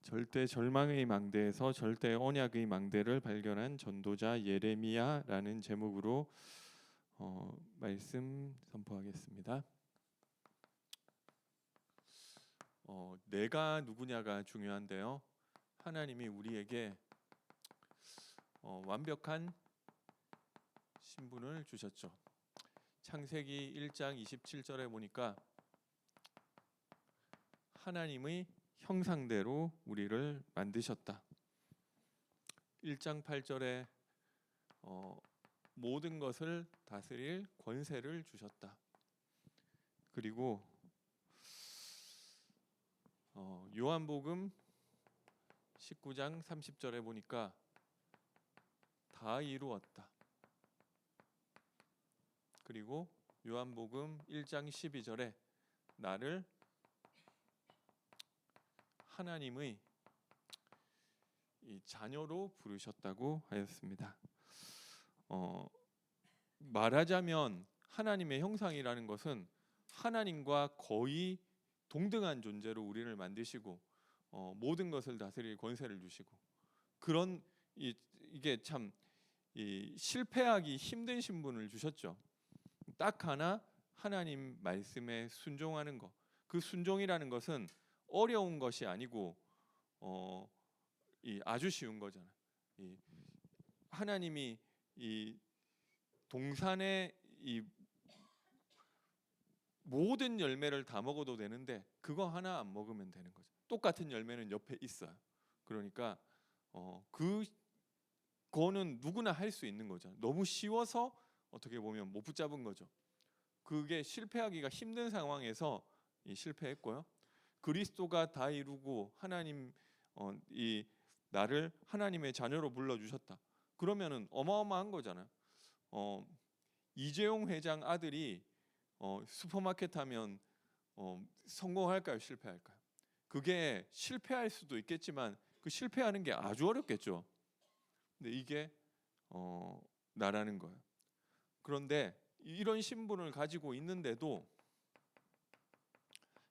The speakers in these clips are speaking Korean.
절대 절망의 망대에서 절대 언약의 망대를 발견한 전도자 예레미야라는 제목으로 말씀 선포하겠습니다. 내가 누구냐가 중요한데요. 하나님이 우리에게 완벽한 신분을 주셨죠. 창세기 1장 27절에 보니까 하나님의 형상대로 우리를 만드셨다. 1장 8절에 모든 것을 다스릴 권세를 주셨다. 그리고 요한복음 19장 30절에 보니까 다 이루었다. 그리고 요한복음 1장 12절에 나를 하나님의 이 자녀로 부르셨다고 하였습니다. 말하자면 하나님의 형상이라는 것은 하나님과 거의 동등한 존재로 우리를 만드시고 모든 것을 다스릴 권세를 주시고 그런 이게 참 실패하기 힘든 신분을 주셨죠. 딱 하나 하나님 말씀에 순종하는 것. 그 순종이라는 것은 어려운 것이 아니고 아주 쉬운 거잖아. 하나님이 이 동산의 이 모든 열매를 다 먹어도 되는데 그거 하나 안 먹으면 되는 거죠. 똑같은 열매는 옆에 있어요. 그러니까 그거는 누구나 할 수 있는 거죠. 너무 쉬워서 어떻게 보면 못 붙잡은 거죠. 그게 실패하기가 힘든 상황에서 실패했고요. 그리스도가 다 이루고 하나님 나를 하나님의 자녀로 불러 주셨다. 그러면은 어마어마한 거잖아요. 이재용 회장 아들이 슈퍼마켓 하면 성공할까요, 실패할까요? 그게 실패할 수도 있겠지만 그 실패하는 게 아주 어렵겠죠. 근데 이게 나라는 거예요. 그런데 이런 신분을 가지고 있는데도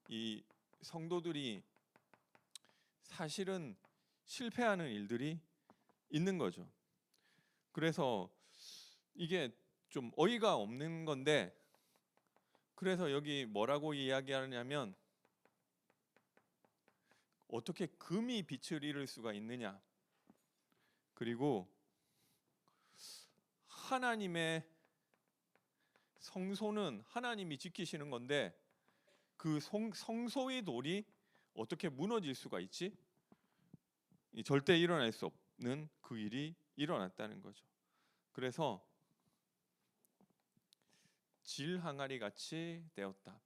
이 성도들이 사실은 실패하는 일들이 있는 거죠. 그래서 이게 좀 어이가 없는 건데, 그래서 여기 뭐라고 이야기하냐면 어떻게 금이 빛을 잃을 수가 있느냐, 그리고 하나님의 성소는 하나님이 지키시는 건데 그 성소의 돌이 어떻게 무너질 수가 있지? 절대 일어날 수 없는 그 일이 일어났다는 거죠. 그래서 질 항아리 같이 되었다.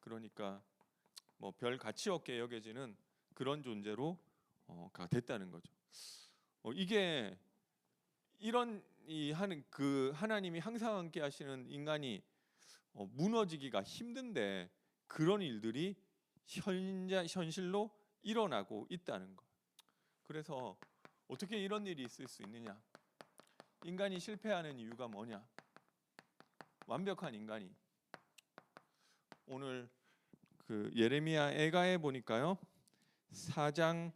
그러니까 뭐 별 가치 없게 여겨지는 그런 존재로 가 됐다는 거죠. 이게 이런 하는 그 하나님이 항상 함께 하시는 인간이 무너지기가 힘든데 그런 일들이 현실로 일어나고 있다는 거. 그래서 어떻게 이런 일이 있을 수 있느냐? 인간이 실패하는 이유가 뭐냐? 완벽한 인간이. 오늘 그 예레미야 애가에 보니까요, 4장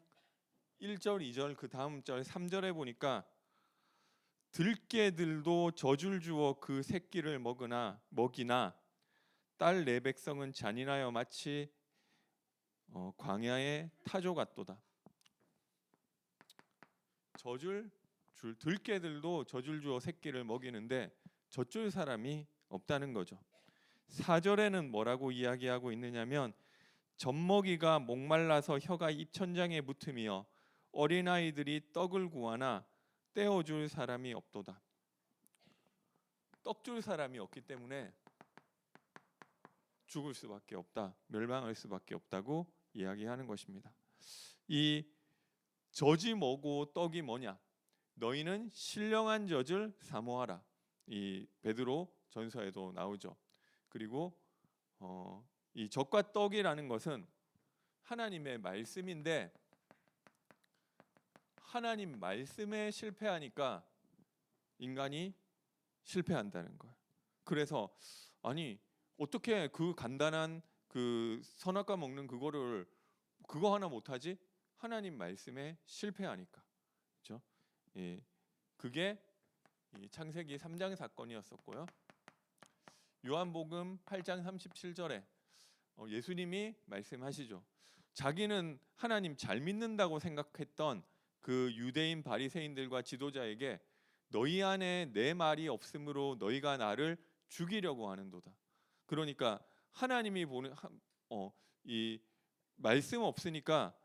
1절 2절 그 다음 절 3절에 보니까 들깨들도 젖을 주어 그 새끼를 먹이나 딸 내 백성은 잔인하여 마치 광야의 타조 같도다. 들깨들도 젖을 주어 새끼를 먹이는데 젖줄 사람이 없다는 거죠. 4절에는 뭐라고 이야기하고 있느냐면 젖먹이가 목말라서 혀가 입천장에 붙으며 어린아이들이 떡을 구하나 떼어줄 사람이 없도다. 떡 줄 사람이 없기 때문에 죽을 수밖에 없다, 멸망할 수밖에 없다고 이야기하는 것입니다. 이 젖이 뭐고 떡이 뭐냐? 너희는 신령한 젖을 사모하라. 이 베드로 전서에도 나오죠. 그리고 이 젖과 떡이라는 것은 하나님의 말씀인데 하나님 말씀에 실패하니까 인간이 실패한다는 거예요. 그래서 아니 어떻게 그 간단한 그 선악과 먹는 그거를 그거 하나 못하지? 하나님 말씀에 실패하니까. 그렇죠? 예, 그게 이 창세기 3장 사건이었었고요. 요한복음 8장 37절에 예수님이 말씀하시죠. 자기는 하나님 잘 믿는다고 생각했던 그 유대인 바리새인들과 지도자에게 너희 안에 내 말이 없으므로 너희가 나를 죽이려고 하는도다. 그러니까 하나님이 보는 이 말씀 없으니까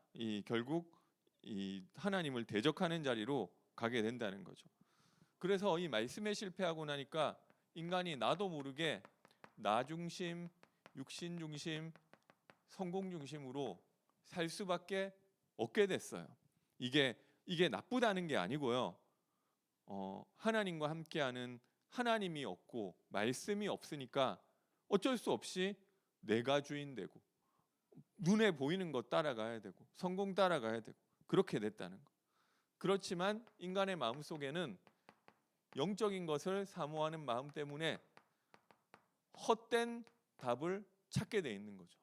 결국 이 하나님을 대적하는 자리로 가게 된다는 거죠. 그래서 이 말씀에 실패하고 나니까 인간이 나도 모르게 나 중심, 육신 중심, 성공 중심으로 살 수밖에 없게 됐어요. 이게 나쁘다는 게 아니고요. 하나님과 함께하는 하나님이 없고 말씀이 없으니까 어쩔 수 없이 내가 주인 되고 눈에 보이는 것 따라가야 되고 성공 따라가야 되고 그렇게 됐다는 거. 그렇지만 인간의 마음 속에는 영적인 것을 사모하는 마음 때문에 헛된 답을 찾게 돼 있는 거죠.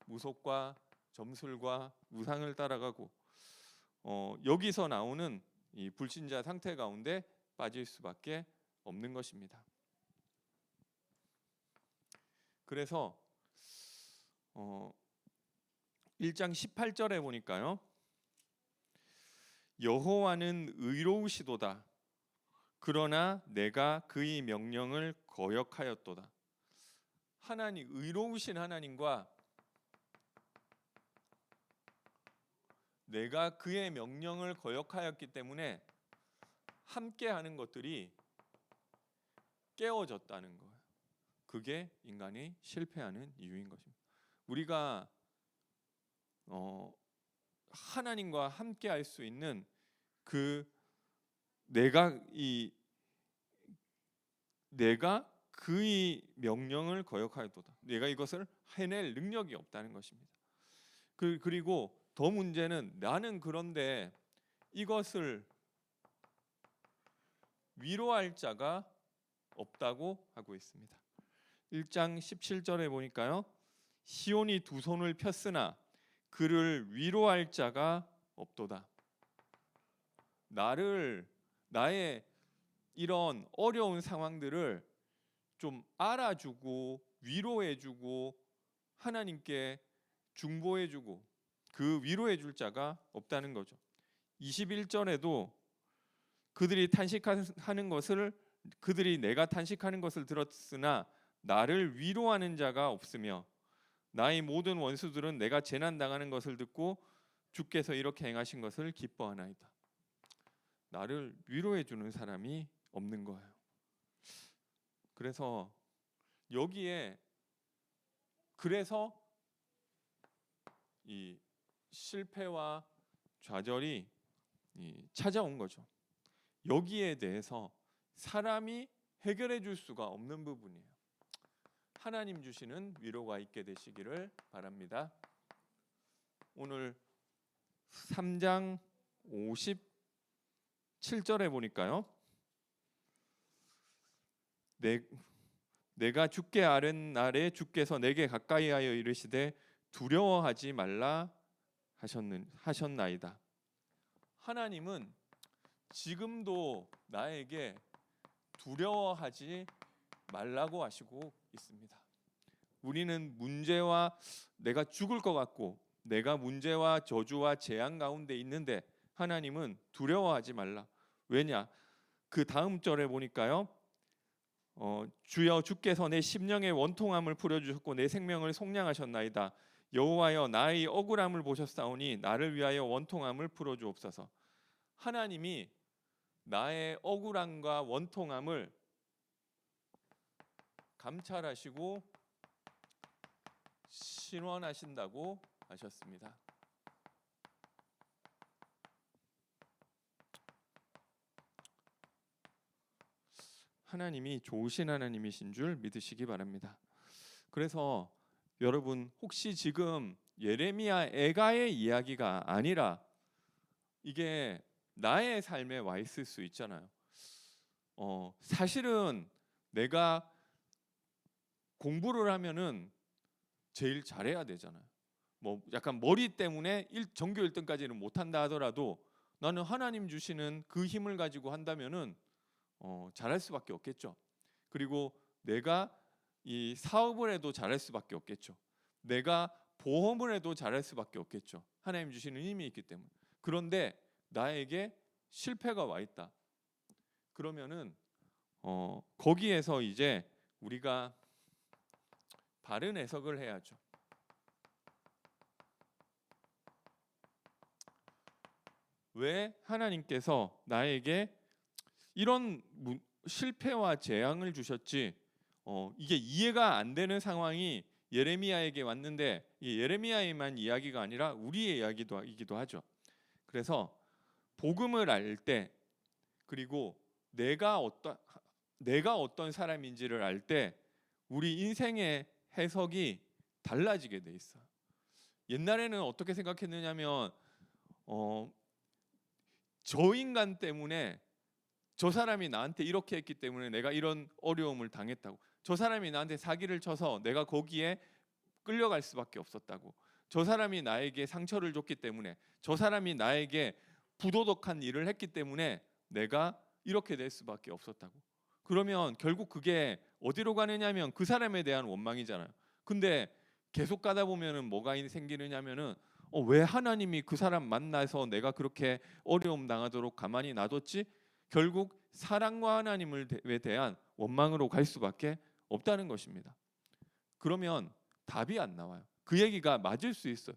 무속과 점술과 우상을 따라가고 여기서 나오는 이 불신자 상태 가운데 빠질 수밖에 없는 것입니다. 그래서 1장 18절에 보니까요. 여호와는 의로우시도다. 그러나 내가 그의 명령을 거역하였도다. 하나님, 의로우신 하나님과 내가 그의 명령을 거역하였기 때문에 함께하는 것들이 깨어졌다는 거예요. 그게 인간이 실패하는 이유인 것입니다. 우리가 하나님과 함께할 수 있는 내가 그의 명령을 거역하였도다. 내가 이것을 해낼 능력이 없다는 것입니다. 그리고 더 문제는 나는 그런데 이것을 위로할 자가 없다고 하고 있습니다. 1장 17절에 보니까요. 시온이 두 손을 폈으나 그를 위로할 자가 없도다. 나의 이런 어려운 상황들을 좀 알아주고 위로해주고 하나님께 중보해주고 그 위로해줄 자가 없다는 거죠. 21절에도 그들이 내가 탄식하는 것을 들었으나 나를 위로하는 자가 없으며 나의 모든 원수들은 내가 재난 당하는 것을 듣고 주께서 이렇게 행하신 것을 기뻐하나이다. 나를 위로해 주는 사람이 없는 거예요. 그래서 이 실패와 좌절이 찾아온 거죠. 여기에 대해서 사람이 해결해 줄 수가 없는 부분이에요. 하나님 주시는 위로가 있게 되시기를 바랍니다. 오늘 3장 57절에 보니까요. 내가 주께 아뢰는 날에 주께서 내게 가까이하여 이르시되 두려워하지 말라 하셨나이다. 하나님은 지금도 나에게 두려워하지 말라고 하시고 있습니다. 우리는 문제와 내가 죽을 것 같고 내가 문제와 저주와 재앙 가운데 있는데 하나님은 두려워하지 말라. 왜냐? 그 다음 절에 보니까요. 주여 주께서 내 심령의 원통함을 풀어주셨고 내 생명을 속량하셨나이다. 여호와여 나의 억울함을 보셨사오니 나를 위하여 원통함을 풀어주옵소서. 하나님이 나의 억울함과 원통함을 감찰하시고 신원하신다고 하셨습니다. 하나님이 좋으신 하나님이신 줄 믿으시기 바랍니다. 그래서 여러분 혹시 지금 예레미야 애가의 이야기가 아니라 이게 나의 삶에 와 있을 수 있잖아요. 사실은 내가 공부를 하면은 제일 잘해야 되잖아요. 뭐 약간 머리 때문에 전교 1등까지는 못한다 하더라도 나는 하나님 주시는 그 힘을 가지고 한다면은 잘할 수밖에 없겠죠. 그리고 내가 이 사업을 해도 잘할 수밖에 없겠죠. 내가 보험을 해도 잘할 수밖에 없겠죠. 하나님 주시는 힘이 있기 때문에. 그런데 나에게 실패가 와 있다. 그러면은 거기에서 이제 우리가 바른 해석을 해야죠. 왜 하나님께서 나에게 이런 실패와 재앙을 주셨지? 이게 이해가 안 되는 상황이 예레미야에게 왔는데 이 예레미야에만 이야기가 아니라 우리의 이야기이기도 하죠. 그래서 복음을 알 때, 그리고 내가 어떤 사람인지를 알 때 우리 인생의 해석이 달라지게 돼 있어요. 옛날에는 어떻게 생각했느냐면 저 인간 때문에 저 사람이 나한테 이렇게 했기 때문에 내가 이런 어려움을 당했다고. 저 사람이 나한테 사기를 쳐서 내가 거기에 끌려갈 수밖에 없었다고. 저 사람이 나에게 상처를 줬기 때문에, 저 사람이 나에게 부도덕한 일을 했기 때문에 내가 이렇게 될 수밖에 없었다고. 그러면 결국 그게 어디로 가느냐면 그 사람에 대한 원망이잖아요. 근데 계속 가다 보면은 뭐가 생기느냐면은 왜 하나님이 그 사람 만나서 내가 그렇게 어려움 당하도록 가만히 놔뒀지? 결국 사랑과 하나님에 대한 원망으로 갈 수밖에 없다는 것입니다. 그러면 답이 안 나와요. 그 얘기가 맞을 수 있어요.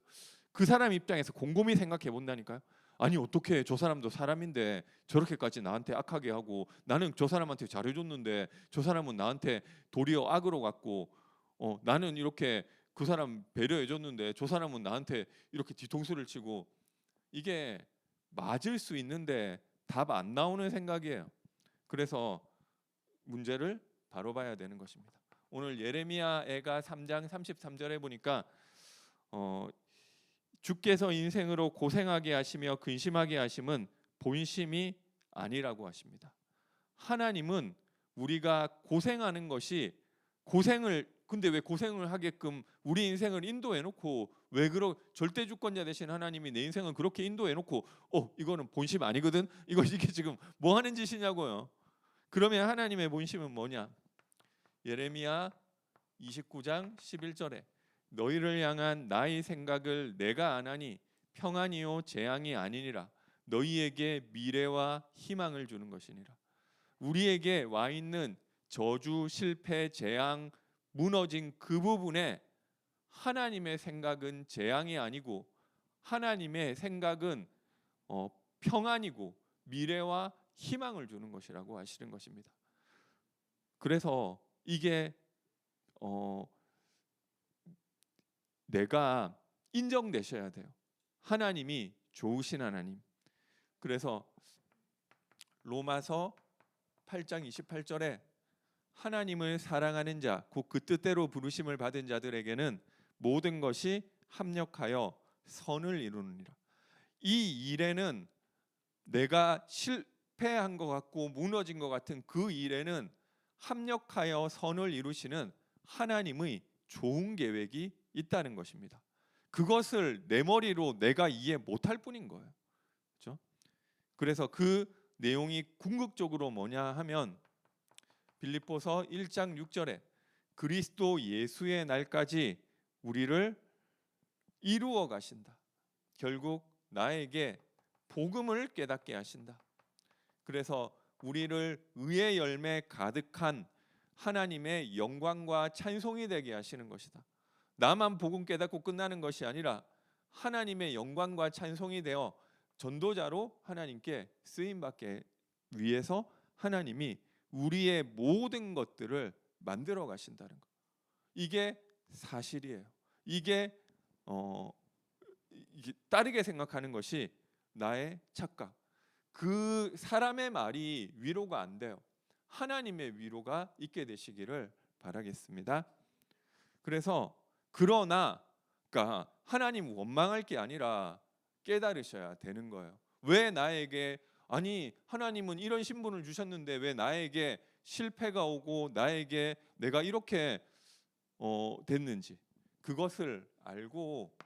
그 사람 입장에서 곰곰이 생각해 본다니까요. 아니 어떻게 저 사람도 사람인데 저렇게까지 나한테 악하게 하고, 나는 저 사람한테 잘해줬는데 저 사람은 나한테 도리어 악으로 갔고, 나는 이렇게 그 사람 배려해줬는데 저 사람은 나한테 이렇게 뒤통수를 치고. 이게 맞을 수 있는데 답 안 나오는 생각이에요. 그래서 문제를 바로 봐야 되는 것입니다. 오늘 예레미야가 3장 33절에 보니까 주께서 인생으로 고생하게 하시며 근심하게 하심은 본심이 아니라고 하십니다. 하나님은 우리가 고생하는 것이 근데 왜 고생을 하게끔 우리 인생을 인도해 놓고, 왜 절대 주권자 되신 하나님이 내 인생을 그렇게 인도해 놓고 이거는 본심 아니거든, 이게 지금 뭐 하는 짓이냐고요. 그러면 하나님의 본심은 뭐냐? 예레미야 29장 11절에 너희를 향한 나의 생각을 내가 아나니 평안이요 재앙이 아니니라. 너희에게 미래와 희망을 주는 것이니라. 우리에게 와 있는 저주, 실패, 재앙, 무너진 그 부분에 하나님의 생각은 재앙이 아니고 하나님의 생각은 평안이고 미래와 희망을 주는 것이라고 하시는 것입니다. 그래서 이게 내가 인정되셔야 돼요. 하나님이 좋으신 하나님. 그래서 로마서 8장 28절에 하나님을 사랑하는 자, 곧 그 뜻대로 부르심을 받은 자들에게는 모든 것이 합력하여 선을 이루느니라. 이 일에는 내가 실패한 것 같고 무너진 것 같은 그 일에는 합력하여 선을 이루시는 하나님의 좋은 계획이 있다는 것입니다. 그것을 내 머리로 내가 이해 못할 뿐인 거예요. 그렇죠? 그래서 그 내용이 궁극적으로 뭐냐 하면 빌립보서 1장 6절에 그리스도 예수의 날까지 우리를 이루어 가신다. 결국 나에게 복음을 깨닫게 하신다. 그래서 우리를 의의 열매 가득한 하나님의 영광과 찬송이 되게 하시는 것이다. 나만 복음 깨닫고 끝나는 것이 아니라 하나님의 영광과 찬송이 되어 전도자로 하나님께 쓰임 받게 위해서 하나님이 우리의 모든 것들을 만들어 가신다는 것. 이게 사실이에요. 이게 다르게 생각하는 것이 나의 착각. 그 사람의 말이 위로가 안 돼요. 하나님의 위로가 있게 되시기를 바라겠습니다. 그래서 그러니까 하나님 원망할 게 아니라 깨달으셔야 되는 거예요. 왜 나에게, 아니 하나님은 이런 신분을 주셨는데 왜 나에게 실패가 오고 나에게 내가 이렇게 됐는지 그것을 알고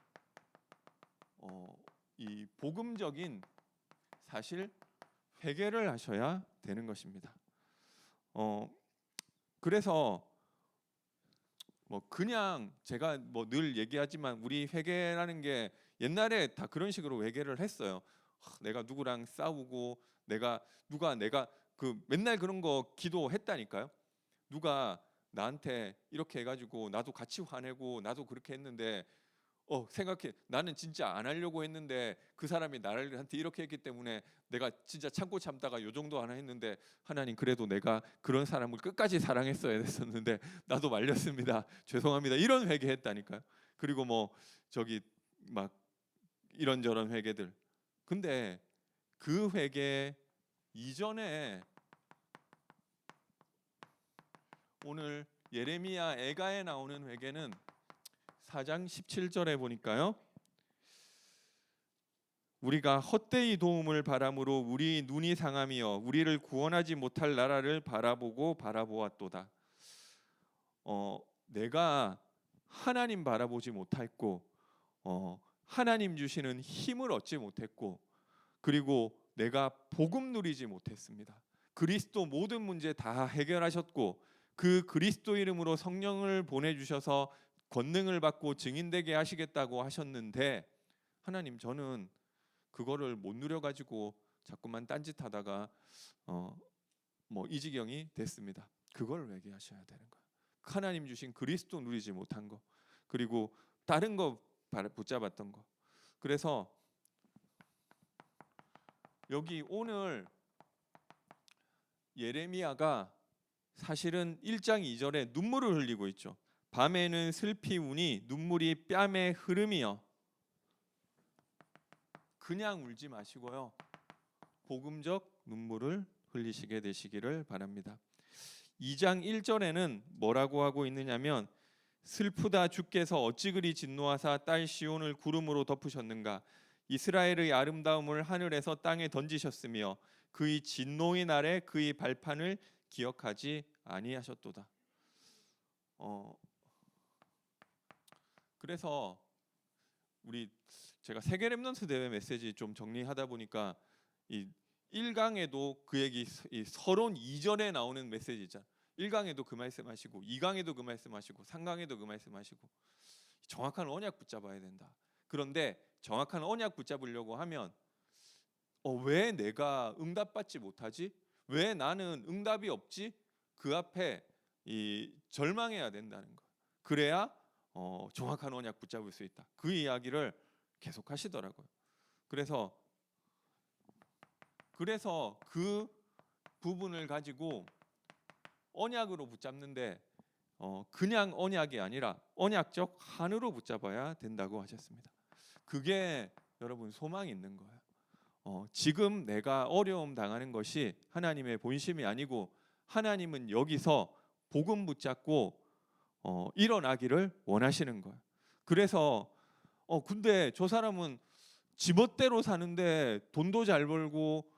이 복음적인 사실 회개를 하셔야 되는 것입니다. 그래서 그냥 제가 늘 얘기하지만 우리 회개라는 게 옛날에 다 그런 식으로 회개를 했어요. 내가 누구랑 싸우고 내가 그 맨날 그런 거 기도했다니까요. 누가 나한테 이렇게 해가지고 나도 같이 화내고 나도 그렇게 했는데 생각해, 나는 진짜 안 하려고 했는데 그 사람이 나한테 이렇게 했기 때문에 내가 진짜 참고 참다가 요 정도 하나 했는데, 하나님 그래도 내가 그런 사람을 끝까지 사랑했어야 됐었는데 나도 말렸습니다, 죄송합니다, 이런 회개했다니까요. 그리고 저기 막 이런저런 회개들. 근데 그 회개 이전에 오늘 예레미야 애가에 나오는 회개는 4장 17절에 보니까요, 우리가 헛되이 도움을 바람으로 우리 눈이 상함이여 우리를 구원하지 못할 나라를 바라보고 바라보았도다. 내가 하나님 바라보지 못했고, 하나님 주시는 힘을 얻지 못했고, 그리고 내가 복음 누리지 못했습니다. 그리스도 모든 문제 다 해결하셨고, 그 그리스도 이름으로 성령을 보내주셔서 권능을 받고 증인되게 하시겠다고 하셨는데, 하나님 저는 그거를 못 누려가지고 자꾸만 딴짓하다가 이 지경이 됐습니다. 그걸 회개하셔야 되는 거예요. 하나님 주신 그리스도 누리지 못한 거, 그리고 다른 거 붙잡았던 거. 그래서 여기 오늘 예레미야가 사실은 1장 2절에 눈물을 흘리고 있죠. 밤에는 슬피 우니 눈물이 뺨에 흐름이여. 그냥 울지 마시고요, 복음적 눈물을 흘리시게 되시기를 바랍니다. 2장 1절에는 뭐라고 하고 있느냐면, 슬프다 주께서 어찌 그리 진노하사 딸 시온을 구름으로 덮으셨는가. 이스라엘의 아름다움을 하늘에서 땅에 던지셨으며 그의 진노의 날에 그의 발판을 기억하지 아니하셨도다. 그래서 제가 세계 렘넌트 대회 메시지 좀 정리하다 보니까 이 1강에도 그 얘기, 이 서론 2절에 나오는 메시지 있잖아요. 1강에도 그 말씀하시고 2강에도 그 말씀하시고 3강에도 그 말씀하시고, 정확한 언약 붙잡아야 된다. 그런데 정확한 언약 붙잡으려고 하면 왜 내가 응답받지 못하지? 왜 나는 응답이 없지? 그 앞에 절망해야 된다는 거. 그래야 정확한 언약 붙잡을 수 있다. 그 이야기를 계속 하시더라고요. 그래서 그 부분을 가지고 언약으로 붙잡는데 그냥 언약이 아니라 언약적 한으로 붙잡아야 된다고 하셨습니다. 그게 여러분 소망이 있는 거예요. 지금 내가 어려움 당하는 것이 하나님의 본심이 아니고, 하나님은 여기서 복음 붙잡고 일어나기를 원하시는 거예요. 그래서 근데 저 사람은 지멋대로 사는데 돈도 잘 벌고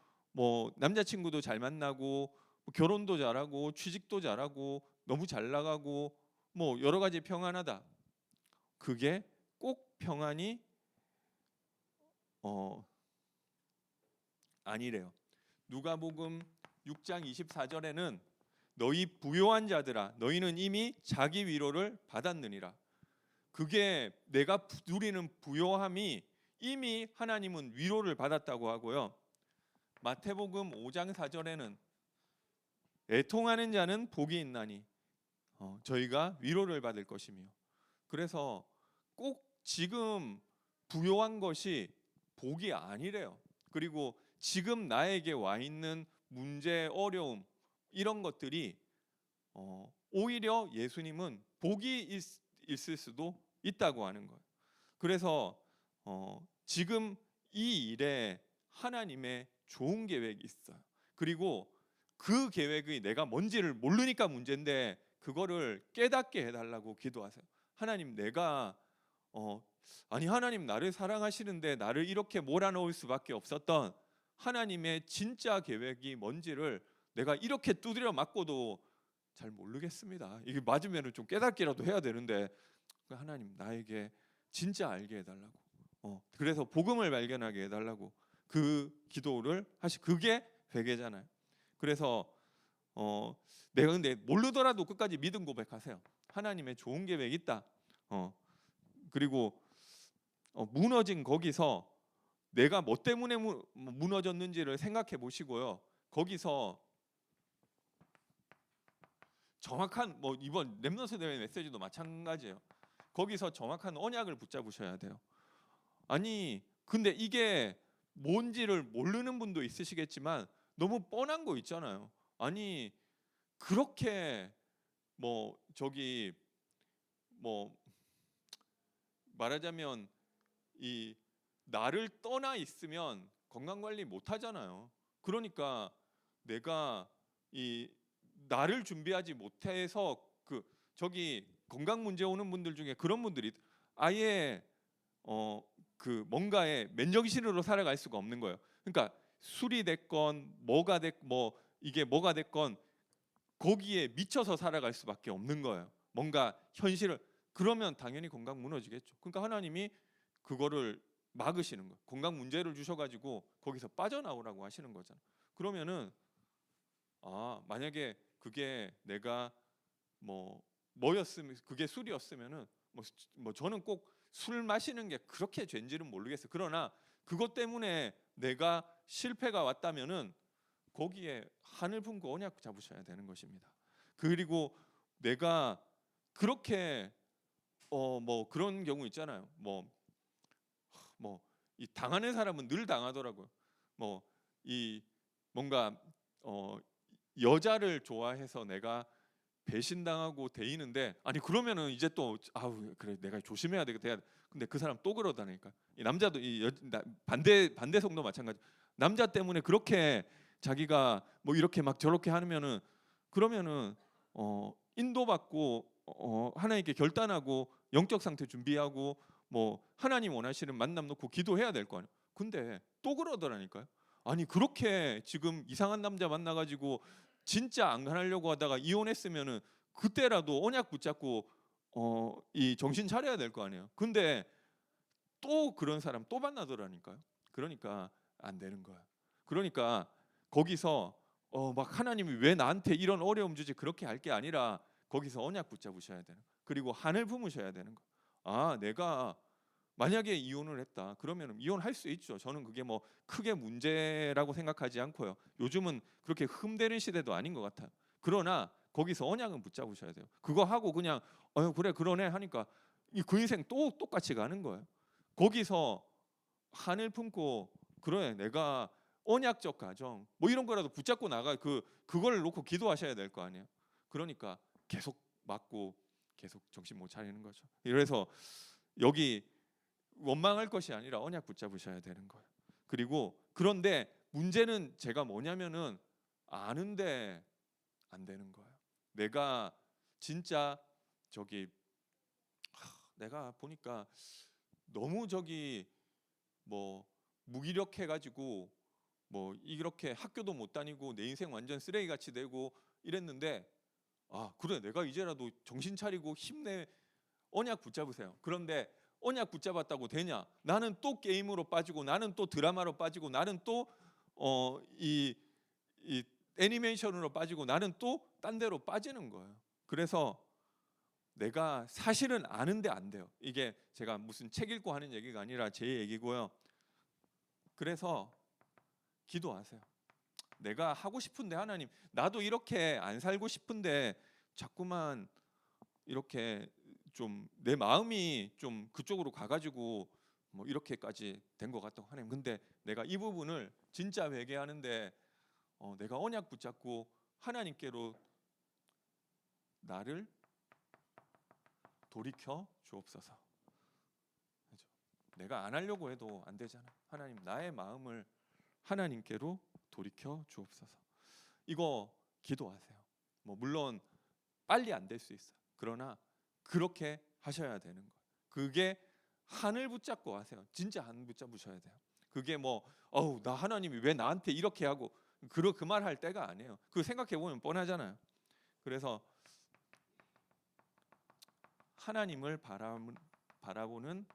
남자친구도 잘 만나고 결혼도 잘하고 취직도 잘하고 너무 잘 나가고 여러 가지 평안하다. 그게 꼭 평안이 아니래요. 누가복음 6장 24절에는 너희 부요한 자들아 너희는 이미 자기 위로를 받았느니라. 그게 내가 누리는 부요함이 이미 하나님은 위로를 받았다고 하고요. 마태복음 5장 4절에는 애통하는 자는 복이 있나니 저희가 위로를 받을 것이며. 그래서 꼭 지금 부요한 것이 복이 아니래요. 그리고 지금 나에게 와 있는 문제, 어려움 이런 것들이 오히려 예수님은 복이 있을 수도 있다고 하는 거예요. 그래서 지금 이 일에 하나님의 좋은 계획이 있어요. 그리고 그 계획이 내가 뭔지를 모르니까 문제인데 그거를 깨닫게 해달라고 기도하세요. 하나님, 내가 하나님 나를 사랑하시는데 나를 이렇게 몰아넣을 수밖에 없었던 하나님의 진짜 계획이 뭔지를 내가 이렇게 두드려 맞고도 잘 모르겠습니다. 이게 맞으면 좀 깨닫기라도 해야 되는데, 하나님 나에게 진짜 알게 해달라고. 그래서 복음을 발견하게 해달라고 그 기도를 그게 회개잖아요. 그래서 내가 근데 모르더라도 끝까지 믿음 고백하세요. 하나님의 좋은 계획이 있다. 그리고 무너진 거기서 내가 뭐 때문에 무너졌는지를 생각해 보시고요. 거기서 정확한 이번 렘넌트 대회 메시지도 마찬가지예요. 거기서 정확한 언약을 붙잡으셔야 돼요. 아니 근데 이게 뭔지를 모르는 분도 있으시겠지만 너무 뻔한 거 있잖아요. 아니 그렇게 저기 말하자면 이 나를 떠나 있으면 건강 관리 못 하잖아요. 그러니까 내가 이 나를 준비하지 못해서 저기 건강 문제 오는 분들 중에 그런 분들이 아예 뭔가에 맨정신으로 살아갈 수가 없는 거예요. 그러니까 술이 됐건 이게 뭐가 됐건 거기에 미쳐서 살아갈 수밖에 없는 거예요. 뭔가 현실을 그러면 당연히 건강 무너지겠죠. 그러니까 하나님이 그거를 막으시는 거예요. 건강 문제를 주셔가지고 거기서 빠져나오라고 하시는 거잖아요. 그러면은 만약에 그게 내가 뭐였으면 그게 술이었으면은 저는 꼭 술 마시는 게 그렇게 죄인지는 모르겠어요. 그러나 그것 때문에 내가 실패가 왔다면은 거기에 한을 품고 언약 잡으셔야 되는 것입니다. 그리고 내가 그렇게 그런 경우 있잖아요. 이 당하는 사람은 늘 당하더라고요. 이 뭔가 여자를 좋아해서 내가 배신당하고 대이는데 아니 그러면은 이제 또 그래 내가 조심해야 되겠다. 근데 그 사람 또 그러다니까. 이 남자도 반대성도 마찬가지. 남자 때문에 그렇게 자기가 이렇게 막 저렇게 하면은 그러면은 인도받고 하나님께 결단하고 영적 상태 준비하고 하나님 원하시는 만남 놓고 기도해야 될 거 아니에요. 근데 또 그러더라니까요. 아니 그렇게 지금 이상한 남자 만나가지고 진짜 안 하려고 하다가 이혼했으면은 그때라도 언약 붙잡고 이 정신 차려야 될 거 아니에요. 근데 또 그런 사람 또 만나더라니까요. 그러니까 안 되는 거야. 그러니까 거기서 막 하나님이 왜 나한테 이런 어려움 주지 그렇게 할 게 아니라 거기서 언약 붙잡으셔야 되는. 그리고 한을 품으셔야 되는 거. 내가 만약에 이혼을 했다. 그러면 이혼할 수 있죠. 저는 그게 크게 문제라고 생각하지 않고요. 요즘은 그렇게 흠대는 시대도 아닌 것 같아요. 그러나 거기서 언약은 붙잡으셔야 돼요. 그거 하고 그냥 그래 그러네 하니까 그 인생 또 똑같이 가는 거예요. 거기서 한을 품고 그래 내가 언약적 가정 이런 거라도 붙잡고 나가 그걸 놓고 기도하셔야 될 거 아니에요. 그러니까 계속 맞고 계속 정신 못 차리는 거죠. 그래서 여기 원망할 것이 아니라 언약 붙잡으셔야 되는 거예요. 그리고 그런데 문제는 제가 뭐냐면은 아는데 안 되는 거예요. 내가 진짜 내가 보니까 너무 무기력해가지고 이렇게 학교도 못 다니고 내 인생 완전 쓰레기같이 되고 이랬는데 그래 내가 이제라도 정신 차리고 힘내 언약 붙잡으세요. 그런데 언약 붙잡았다고 되냐? 나는 또 게임으로 빠지고 나는 또 드라마로 빠지고 나는 또 이 애니메이션으로 빠지고 나는 또 딴 데로 빠지는 거예요. 그래서 내가 사실은 아는데 안 돼요. 이게 제가 무슨 책 읽고 하는 얘기가 아니라 제 얘기고요. 그래서 기도하세요. 내가 하고 싶은데 하나님 나도 이렇게 안 살고 싶은데 자꾸만 이렇게 좀 내 마음이 좀 그쪽으로 가가지고 이렇게까지 된 것 같다고 하나님. 근데 내가 이 부분을 진짜 회개하는데 내가 언약 붙잡고 하나님께로 나를 돌이켜 주옵소서. 그렇죠? 내가 안 하려고 해도 안 되잖아. 하나님 나의 마음을 하나님께로 돌이켜 주옵소서. 이거 기도하세요. 물론 빨리 안 될 수 있어요. 그러나 그렇게 하셔야 되는 거예요. 그게 한을 붙잡고 하세요. 진짜 한 붙잡으셔야 돼요. 그게 나 하나님이 왜 나한테 이렇게 하고 그 말 할 때가 아니에요. 그 생각해 보면 뻔하잖아요. 그래서 하나님을 바라보는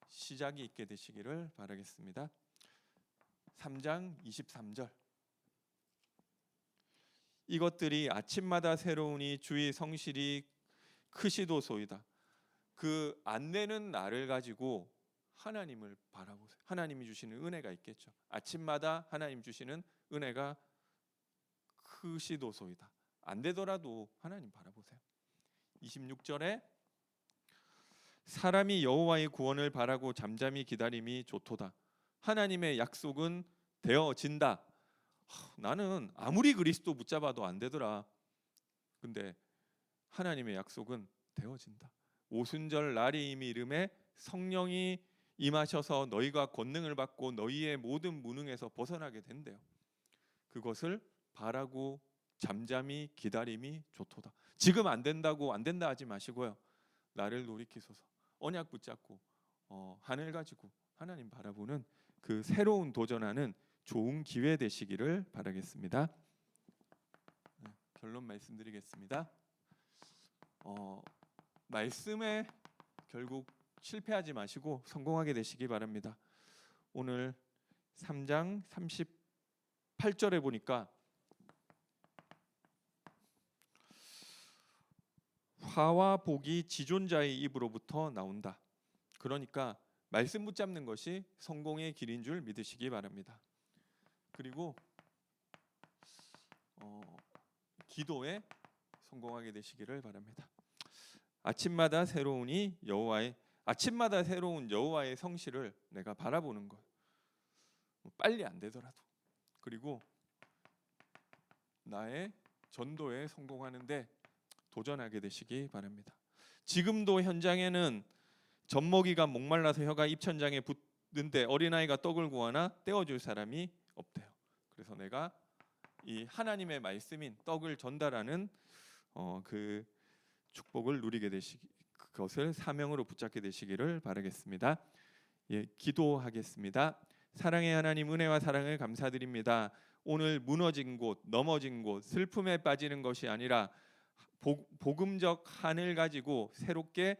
시작이 있게 되시기를 바라겠습니다. 3장 23절. 이것들이 아침마다 새로우니 주의 성실이 크시도소이다. 그 안내는 나를 가지고 하나님을 바라보세요. 하나님이 주시는 은혜가 있겠죠. 아침마다 하나님 주시는 은혜가 크시도소이다. 안 되더라도 하나님 바라보세요. 26절에 사람이 여호와의 구원을 바라고 잠잠히 기다림이 좋도다. 하나님의 약속은 되어진다. 나는 아무리 그리스도 붙잡아도 안 되더라. 근데 하나님의 약속은 되어진다. 오순절 날이 이미 이름에 성령이 임하셔서 너희가 권능을 받고 너희의 모든 무능에서 벗어나게 된대요. 그것을 바라고 잠잠히 기다림이 좋도다. 지금 안 된다고 안 된다 하지 마시고요. 나를 돌이키소서. 언약 붙잡고 하늘 가지고 하나님 바라보는 그 새로운 도전하는 좋은 기회 되시기를 바라겠습니다. 결론 말씀드리겠습니다. 말씀에 결국 실패하지 마시고 성공하게 되시기 바랍니다. 오늘 3장 38절에 보니까 화와 복이 지존자의 입으로부터 나온다. 그러니까 말씀 붙잡는 것이 성공의 길인 줄 믿으시기 바랍니다. 그리고 기도에 성공하게 되시기를 바랍니다. 아침마다 새로운 여호와의 성실을 내가 바라보는 것. 빨리 안 되더라도. 그리고 나의 전도에 성공하는데 도전하게 되시기 바랍니다. 지금도 현장에는 젖먹이가 목말라서 혀가 입천장에 붙는데 어린아이가 떡을 구하나 떼어줄 사람이 없대요. 그래서 내가 이 하나님의 말씀인 떡을 전달하는 그 축복을 누리게 되시기, 그것을 사명으로 붙잡게 되시기를 바라겠습니다. 기도하겠습니다. 사랑의 하나님, 은혜와 사랑을 감사드립니다. 오늘 무너진 곳, 넘어진 곳, 슬픔에 빠지는 것이 아니라 복음적 한을 가지고 새롭게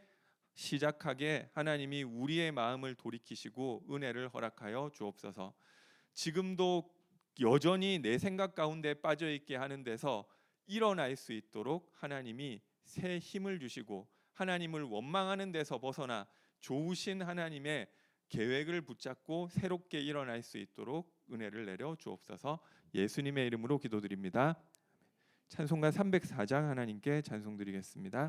시작하게 하나님이 우리의 마음을 돌이키시고 은혜를 허락하여 주옵소서. 지금도 여전히 내 생각 가운데 빠져 있게 하는 데서 일어날 수 있도록 하나님이 새 힘을 주시고 하나님을 원망하는 데서 벗어나 좋으신 하나님의 계획을 붙잡고 새롭게 일어날 수 있도록 은혜를 내려 주옵소서. 예수님의 이름으로 기도드립니다. 찬송가 304장 하나님께 찬송드리겠습니다.